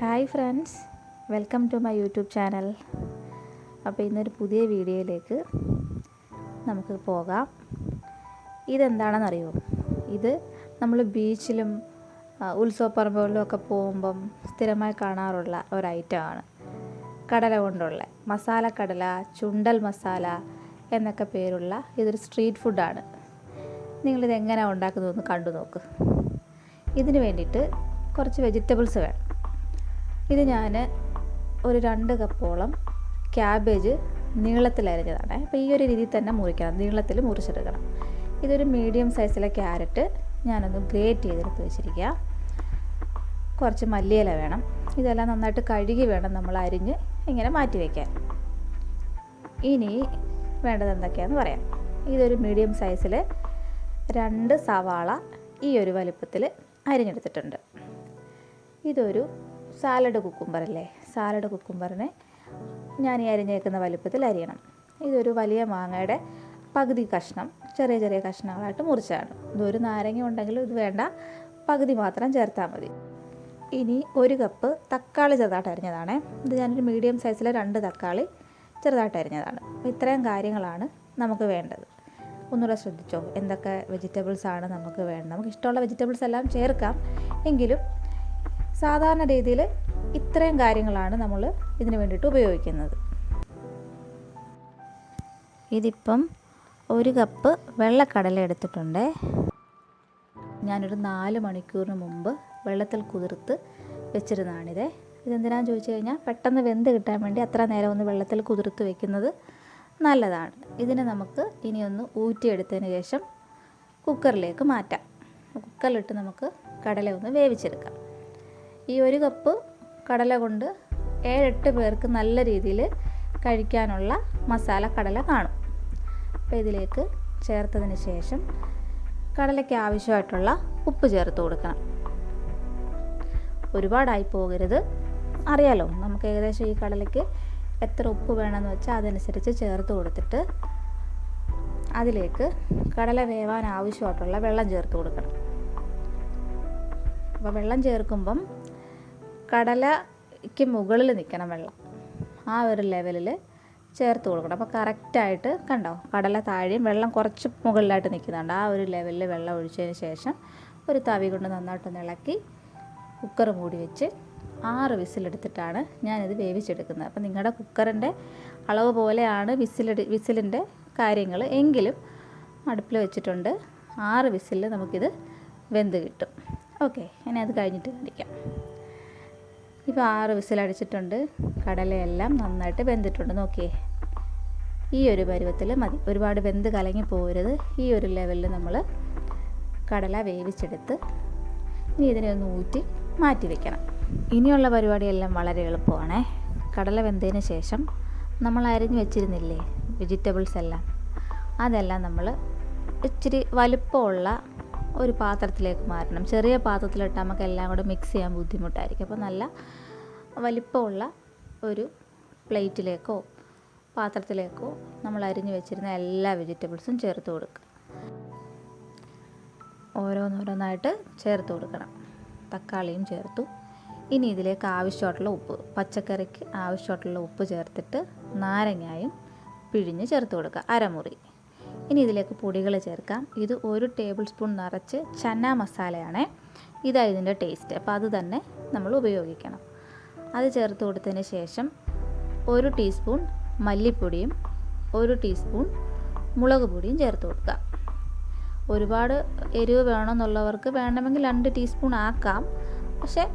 Hi friends, welcome to my YouTube channel. അപ്പോൾ ഇന്നൊരു പുതിയ വീഡിയോയിലേക്ക് നമുക്ക് പോകാം. ഇതെന്താണെന്നറിയോ? ഇത് നമ്മൾ ബീച്ചിലും ഉത്സവപ്പറമ്പുകളിലും ഒക്കെ പോകുമ്പം സ്ഥിരമായി കാണാറുള്ള ഒരു ഐറ്റമാണ്. കടല കൊണ്ടുള്ള മസാല കടല, ചുണ്ടൽ മസാല എന്നൊക്കെ പേരുള്ള ഇതൊരു സ്ട്രീറ്റ് ഫുഡാണ്. നിങ്ങളിത് എങ്ങനെയാണ് ഉണ്ടാക്കുന്നതെന്ന് കണ്ടു നോക്ക്. ഇതിന് വേണ്ടിയിട്ട് കുറച്ച് വെജിറ്റബിൾസ് വേണം. ഇത് ഞാൻ ഒരു 2 കപ്പോളം ക്യാബേജ് നീളത്തിലരിഞ്ഞതാണ്. അപ്പോൾ ഈ ഒരു രീതിയിൽ തന്നെ മുറിക്കണം, നീളത്തിൽ മുറിച്ചെടുക്കണം. ഇതൊരു മീഡിയം സൈസിലെ ക്യാരറ്റ് ഞാനൊന്ന് ഗ്രേറ്റ് ചെയ്തെടുത്ത് വെച്ചിരിക്കുക. കുറച്ച് മല്ലിയില വേണം. ഇതെല്ലാം നന്നായിട്ട് കഴുകി വേണം നമ്മൾ അരിഞ്ഞ് ഇങ്ങനെ മാറ്റി വയ്ക്കാൻ. ഇനി വേണ്ടത് എന്തൊക്കെയാണെന്ന് പറയാം. ഇതൊരു മീഡിയം സൈസിൽ 2 സവാള ഈ ഒരു വലിപ്പത്തിൽ അരിഞ്ഞെടുത്തിട്ടുണ്ട്. ഇതൊരു സാലഡ് കുക്കുംബറല്ലേ, സാലഡ് കുക്കുംബറിനെ ഞാൻ ഈ അരിഞ്ഞേക്കുന്ന വലിപ്പത്തിൽ അരിയണം. ഇതൊരു വലിയ മാങ്ങയുടെ പകുതി കഷ്ണം ചെറിയ ചെറിയ കഷ്ണങ്ങളായിട്ട് മുറിച്ചാണ്. ഇതൊരു നാരങ്ങ ഉണ്ടെങ്കിലും ഇത് വേണ്ട, പകുതി മാത്രം ചേർത്താൽ മതി. ഇനി 1 കപ്പ് തക്കാളി ചെറുതായിട്ട് അരിഞ്ഞതാണ്. ഇത് ഞാനൊരു മീഡിയം സൈസിലെ 2 തക്കാളി ചെറുതായിട്ട് അരിഞ്ഞതാണ്. അപ്പോൾ ഇത്രയും കാര്യങ്ങളാണ് നമുക്ക് വേണ്ടത്. ഒന്നുകൂടെ ശ്രദ്ധിച്ചോ, എന്തൊക്കെ വെജിറ്റബിൾസാണ് നമുക്ക് വേണ്ടത്. നമുക്ക് ഇഷ്ടമുള്ള വെജിറ്റബിൾസ് എല്ലാം ചേർക്കാം, എങ്കിലും സാധാരണ രീതിയിൽ ഇത്രയും കാര്യങ്ങളാണ് നമ്മൾ ഇതിന് വേണ്ടിയിട്ട് ഉപയോഗിക്കുന്നത്. ഇതിപ്പം 1 കപ്പ് വെള്ളക്കടല എടുത്തിട്ടുണ്ട്. ഞാനൊരു 4 മണിക്കൂറിന് മുമ്പ് വെള്ളത്തിൽ കുതിർത്ത് വെച്ചിരുന്നതാണിത്. ഇതെന്തിനാണെന്ന് ചോദിച്ചു കഴിഞ്ഞാൽ പെട്ടെന്ന് വെന്ത് കിട്ടാൻ വേണ്ടി അത്ര നേരം ഒന്ന് വെള്ളത്തിൽ കുതിർത്ത് വെക്കുന്നത് നല്ലതാണ്. ഇതിനെ നമുക്ക് ഇനിയൊന്ന് ഊറ്റിയെടുത്തതിന് ശേഷം കുക്കറിലേക്ക് മാറ്റാം. കുക്കറിലിട്ട് നമുക്ക് കടല ഒന്ന് വേവിച്ചെടുക്കാം. ഈ 1 കപ്പ് കടല കൊണ്ട് 7-8 പേർക്ക് നല്ല രീതിയിൽ കഴിക്കാനുള്ള മസാല കടല കാണും. അപ്പോൾ ഇതിലേക്ക് ചേർത്തതിന് ശേഷം കടലയ്ക്ക് ആവശ്യമായിട്ടുള്ള ഉപ്പ് ചേർത്ത് കൊടുക്കണം. ഒരുപാടായി പോകരുത്. അറിയാലോ, നമുക്ക് ഏകദേശം ഈ കടലയ്ക്ക് എത്ര ഉപ്പ് വേണമെന്ന് വെച്ചാൽ അതനുസരിച്ച് ചേർത്ത് കൊടുത്തിട്ട് അതിലേക്ക് കടല വേവാൻ ആവശ്യമായിട്ടുള്ള വെള്ളം ചേർത്ത് കൊടുക്കണം. അപ്പോൾ വെള്ളം ചേർക്കുമ്പം കടലയ്ക്ക് മുകളിൽ നിൽക്കണം വെള്ളം, ആ ഒരു ലെവലിൽ ചേർത്ത് കൊടുക്കണം. അപ്പോൾ കറക്റ്റായിട്ട് കണ്ടോ, കടല താഴെയും വെള്ളം കുറച്ച് മുകളിലായിട്ട് നിൽക്കുന്നുണ്ട്. ആ ഒരു ലെവലിൽ വെള്ളം ഒഴിച്ചതിന് ശേഷം ഒരു തവി കൊണ്ട് നന്നായിട്ടൊന്ന് ഇളക്കി കുക്കർ മൂടി വെച്ച് 6 വിസിലെടുത്തിട്ടാണ് ഞാനിത് വേവിച്ചെടുക്കുന്നത്. അപ്പോൾ നിങ്ങളുടെ കുക്കറിൻ്റെ അളവ് പോലെയാണ് വിസിലിൻ്റെ കാര്യങ്ങൾ. എങ്കിലും അടുപ്പിൽ വെച്ചിട്ടുണ്ട്. 6 വിസിലിൽ നമുക്കിത് വെന്ത് കിട്ടും. ഓക്കെ, ഇനി അത് കഴിഞ്ഞിട്ട് കാണിക്കാം. ഇപ്പോൾ 6 വിസിലടിച്ചിട്ടുണ്ട്. കടലയെല്ലാം നന്നായിട്ട് വെന്തിട്ടുണ്ട്. നോക്കിയേ, ഈ ഒരു പരുവത്തിൽ മതി. ഒരുപാട് വെന്ത് കലങ്ങി പോകരുത്. ഈ ഒരു ലെവലിൽ നമ്മൾ കടല വേവിച്ചെടുത്ത് ഇനി ഇതിനെ ഒന്ന് ഊറ്റി മാറ്റി വയ്ക്കണം. ഇനിയുള്ള പരിപാടിയെല്ലാം വളരെ എളുപ്പമാണ്. കടല വെന്തതിന് ശേഷം നമ്മൾ അരിഞ്ഞു വെച്ചിരുന്നില്ലേ വെജിറ്റബിൾസ് എല്ലാം, അതെല്ലാം നമ്മൾ ഇച്ചിരി വലുപ്പമുള്ള ഒരു പാത്രത്തിലേക്ക് മാറ്റണം. ചെറിയ പാത്രത്തിലിട്ട് നമുക്ക് എല്ലാം കൂടെ മിക്സ് ചെയ്യാൻ ബുദ്ധിമുട്ടായിരിക്കും. അപ്പോൾ നല്ല വലിപ്പമുള്ള ഒരു പ്ലേറ്റിലേക്കോ പാത്രത്തിലേക്കോ നമ്മൾ അരിഞ്ഞു വെച്ചിരുന്ന എല്ലാ വെജിറ്റബിൾസും ചേർത്ത് കൊടുക്കുക. ഓരോന്നോരോന്നായിട്ട് ചേർത്ത് കൊടുക്കണം. തക്കാളിയും ചേർത്തു. ഇനി ഇതിലേക്ക് ആവശ്യമായിട്ടുള്ള ഉപ്പ്, പച്ചക്കറിക്ക് ആവശ്യമായിട്ടുള്ള ഉപ്പ് ചേർത്തിട്ട് നാരങ്ങയും പിഴിഞ്ഞ് ചേർത്ത് കൊടുക്കുക, അരമുറി. ഇനി ഇതിലേക്ക് പൊടികൾ ചേർക്കാം. ഇത് 1 ടേബിൾ സ്പൂൺ നിറച്ച് ചന്ന മസാലയാണ്. ഇതാണ് ഇതിൻ്റെ ടേസ്റ്റ്. അപ്പോൾ അത് തന്നെ നമ്മൾ ഉപയോഗിക്കണം. അത് ചേർത്ത് കൊടുത്തതിന് ശേഷം 1 ടീസ്പൂൺ മല്ലിപ്പൊടിയും 1 ടീസ്പൂൺ മുളക് പൊടിയും ചേർത്ത് കൊടുക്കുക. ഒരുപാട് എരിവ് വേണമെന്നുള്ളവർക്ക് വേണമെങ്കിൽ 2 ടീസ്പൂൺ ആക്കാം. പക്ഷേ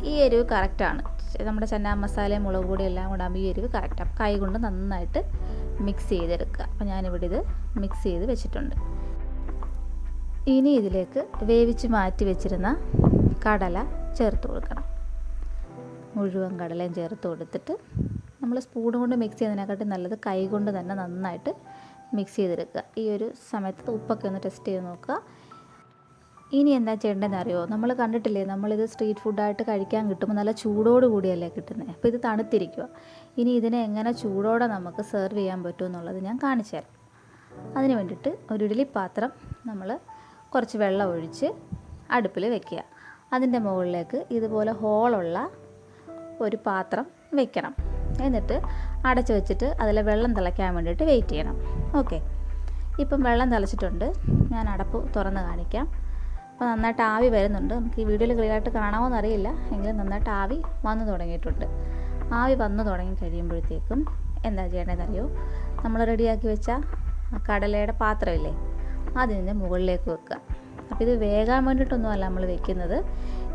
ഈ എരിവ് കറക്റ്റാണ്. നമ്മുടെ ചന്ന മസാലയും മുളക് പൊടിയും എല്ലാം കൂടെ ആകുമ്പോൾ ഈ എരിവ് കറക്റ്റാണ്. കൈ കൊണ്ട് നന്നായിട്ട് മിക്സ് ചെയ്തെടുക്കുക. അപ്പോൾ ഞാനിവിടെ ഇത് മിക്സ് ചെയ്ത് വെച്ചിട്ടുണ്ട്. ഇനി ഇതിലേക്ക് വേവിച്ച് മാറ്റി വെച്ചിരുന്ന കടല ചേർത്ത് കൊടുക്കണം. മുഴുവൻ കടലയും ചേർത്ത് കൊടുത്തിട്ട് നമ്മൾ സ്പൂൺ കൊണ്ട് മിക്സ് ചെയ്യുന്നതിനെക്കാട്ടി നല്ലത് കൈ കൊണ്ട് തന്നെ നന്നായിട്ട് മിക്സ് ചെയ്തെടുക്കുക. ഈ ഒരു സമയത്ത് ഉപ്പൊക്കെ ഒന്ന് ടെസ്റ്റ് ചെയ്ത് നോക്കുക. ഇനി എന്താ ചെയ്യേണ്ടതെന്ന് അറിയുമോ? നമ്മൾ കണ്ടിട്ടില്ലേ, നമ്മളിത് സ്ട്രീറ്റ് ഫുഡായിട്ട് കഴിക്കാൻ കിട്ടുമ്പോൾ നല്ല ചൂടോട് കൂടിയല്ലേ കിട്ടുന്നത്. അപ്പോൾ ഇത് തണുത്തിരിക്കുക. ഇനി ഇതിനെ എങ്ങനെ ചൂടോടെ നമുക്ക് സെർവ് ചെയ്യാൻ പറ്റുമെന്നുള്ളത് ഞാൻ കാണിച്ചു തരാം. അതിന് വേണ്ടിയിട്ട് ഒരു ഇഡ്ഡലി പാത്രം നമ്മൾ കുറച്ച് വെള്ളം ഒഴിച്ച് അടുപ്പിൽ വെക്കുക. അതിൻ്റെ മുകളിലേക്ക് ഇതുപോലെ ഹോളുള്ള ഒരു പാത്രം വെക്കണം. എന്നിട്ട് അടച്ച് വെച്ചിട്ട് അതിൽ വെള്ളം തിളയ്ക്കാൻ വേണ്ടിയിട്ട് വെയിറ്റ് ചെയ്യണം. ഓക്കെ, ഇപ്പം വെള്ളം തിളച്ചിട്ടുണ്ട്. ഞാൻ അടപ്പ് തുറന്ന് കാണിക്കാം. അപ്പോൾ നന്നായിട്ട് ആവി വരുന്നുണ്ട്. നമുക്ക് ഈ വീഡിയോയിൽ ക്ലിയറായിട്ട് കാണാമോ എന്നറിയില്ല, എങ്കിലും നന്നായിട്ട് ആവി വന്നു തുടങ്ങിയിട്ടുണ്ട്. ആവി വന്നു തുടങ്ങി കഴിയുമ്പോഴത്തേക്കും എന്താ ചെയ്യേണ്ടതെന്നറിയോ, നമ്മൾ റെഡിയാക്കി വെച്ച കടലയുടെ പാത്രമില്ലേ, അതിൻ്റെ മുകളിലേക്ക് വെക്കുക. അപ്പോൾ ഇത് വേകാൻ വേണ്ടിയിട്ടൊന്നുമല്ല നമ്മൾ വെക്കുന്നത്.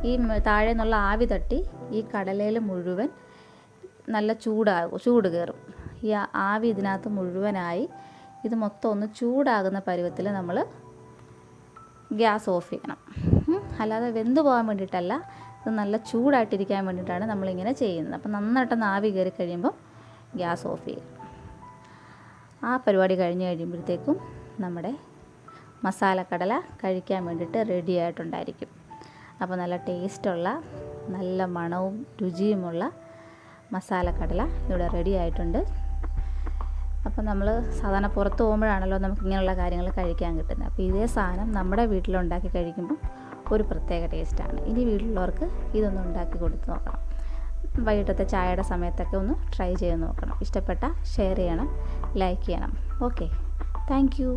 ഈ താഴെ നിന്നുള്ള ആവി തട്ടി ഈ കടലയിൽ മുഴുവൻ നല്ല ചൂട് കയറും. ഈ ആവി ഇതിനകത്ത് മുഴുവനായി ഇത് മൊത്തം ഒന്ന് ചൂടാകുന്ന പരുവത്തിൽ നമ്മൾ ഗ്യാസ് ഓഫ് ചെയ്യണം. അല്ലാതെ വെന്ത് പോകാൻ വേണ്ടിയിട്ടല്ല, ഇത് നല്ല ചൂടായിട്ടിരിക്കാൻ വേണ്ടിയിട്ടാണ് നമ്മളിങ്ങനെ ചെയ്യുന്നത്. അപ്പം നന്നായിട്ടൊന്ന് ആവി കയറി കഴിയുമ്പോൾ ഗ്യാസ് ഓഫ് ചെയ്യും. ആ പരിപാടി കഴിഞ്ഞ് കഴിയുമ്പോഴത്തേക്കും നമ്മുടെ മസാലക്കടല കഴിക്കാൻ വേണ്ടിയിട്ട് റെഡി ആയിട്ടുണ്ടായിരിക്കും. അപ്പോൾ നല്ല ടേസ്റ്റുള്ള, നല്ല മണവും രുചിയുമുള്ള മസാലക്കടല ഇവിടെ റെഡി ആയിട്ടുണ്ട്. അപ്പോൾ നമ്മൾ സാധാരണ പുറത്ത് പോകുമ്പോഴാണല്ലോ നമുക്ക് ഇങ്ങനെയുള്ള കാര്യങ്ങൾ കഴിക്കാൻ കിട്ടുന്നത്. അപ്പോൾ ഇതേ സാധനം നമ്മുടെ വീട്ടിലുണ്ടാക്കി കഴിക്കുമ്പോൾ ഒരു പ്രത്യേക ടേസ്റ്റാണ്. ഇനി വീട്ടിലുള്ളവർക്ക് ഇതൊന്ന് ഉണ്ടാക്കി കൊടുത്ത് നോക്കണം. വൈകിട്ടത്തെ ചായയുടെ സമയത്തൊക്കെ ഒന്ന് ട്രൈ ചെയ്ത് നോക്കണം. ഇഷ്ടപ്പെട്ട ഷെയർ ചെയ്യണം, ലൈക്ക് ചെയ്യണം. Okay, thank you.